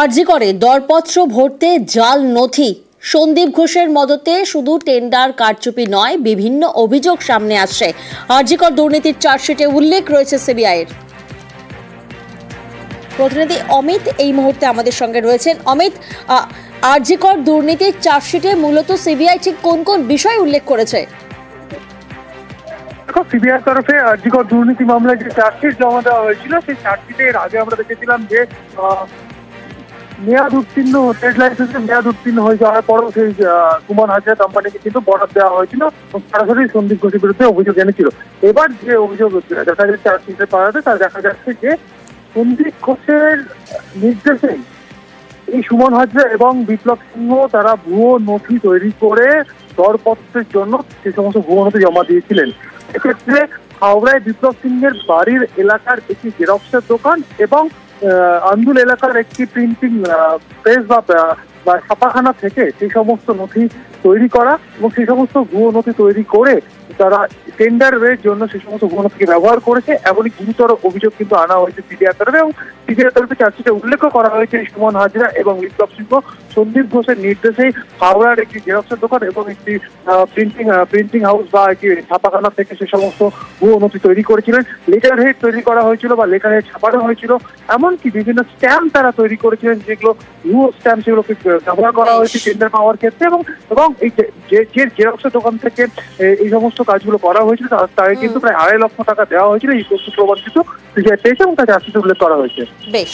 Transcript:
আরজি করে দরপত্র ভরতে জাল নথি। সন্দীপ ঘোষের মদতে শুধু টেন্ডার কারচুপি নয়, বিভিন্ন অভিযোগ সামনে আসছে। আরজি কর দুর্নীতির চার্জশিটে উল্লেখ রয়েছে সিবিআইয়ের। প্রতিনিধি অমিত এই মুহূর্তে আমাদের সঙ্গে রয়েছেন। অমিত, আরজি কর দুর্নীতির চার্জশিটে মূলত সিবিআই ঠিক কোন কোন বিষয় উল্লেখ করেছে? সিবিআই তরফে আরজি কর দুর্নীতি মামলায় যে চার্জশিট জমা দেওয়া হয়েছিল, সেই চার্জশিটের আগে আমরা দেখেছিলাম যে মেয়াদ উত্তীর্ণ, ট্রেড লাইসেন্সের মেয়াদ উত্তীর্ণ হয়ে যাওয়ার পরও সেই সুমন হাজরা কোম্পানিকে কিন্তু বরাদ দেওয়া হয়েছিল, সরাসরি সন্দীপ ঘোষের বিরুদ্ধে অভিযোগ এনেছিল। এবার যে অভিযোগ দেখা যাচ্ছে চার্জশিটে পাওয়া যাচ্ছে, তা দেখা যাচ্ছে যে সন্দীপ ঘোষের নির্দেশেই এই সুমন হাজরা এবং বিপ্লব সিংহ তারা ভুয়ো নথি তৈরি করে দরপত্রের জন্য সে সমস্ত ভুয়ো নথি জমা দিয়েছিলেন। এক্ষেত্রে হাওড়ায় বিপ্লব সিংহের বাড়ির এলাকার একটি জেরক্সের দোকান এবং আন্দুল এলাকার একটি প্রিন্টিং প্রেস বা ছাপাখানা থেকে সেই সমস্ত নথি তৈরি করা এবং সেই সমস্ত ভুয়ো নথি তৈরি করে তারা টেন্ডারের জন্য সেই সমস্ত ভুয়ো নথিকে ব্যবহার করেছে। এমনই গুরুতর অভিযোগ কিন্তু আনা হয়েছে সিবিআই তরফে, এবং সিবিআই তরফে চার্জশিটে উল্লেখ করা হয়েছে সুমন হাজরা এবং বিপ্লব সিংহ সন্দীপ ঘোষের নির্দেশে হাওড়ার একটি জেরক্সের দোকান এবং একটি প্রিন্টিং হাউস বা একটি ছাপাখানা থেকে সে সমস্ত ভুয়ো নথি তৈরি করেছিলেন। লেটার হেড তৈরি করা হয়েছিল বা লেটার হেড ছাপানো হয়েছিল, এমনকি বিভিন্ন স্ট্যাম্প তারা তৈরি করেছিলেন, যেগুলো ভুয়ো স্ট্যাম্প, সেগুলোকে ব্যবহার করা হয়েছে টেন্ডার পাওয়ার ক্ষেত্রে। এবং এই যে জেরক্সের দোকান থেকে এই সমস্ত কাজগুলো করা হয়েছিল তাকে কিন্তু প্রায় 2.5 লক্ষ টাকা দেওয়া হয়েছিল। এই তথ্য প্রমাণিত সিবিআই পেয়েছে এবং তাকে চার্জশিটে উল্লেখ করা হয়েছে। বেশ।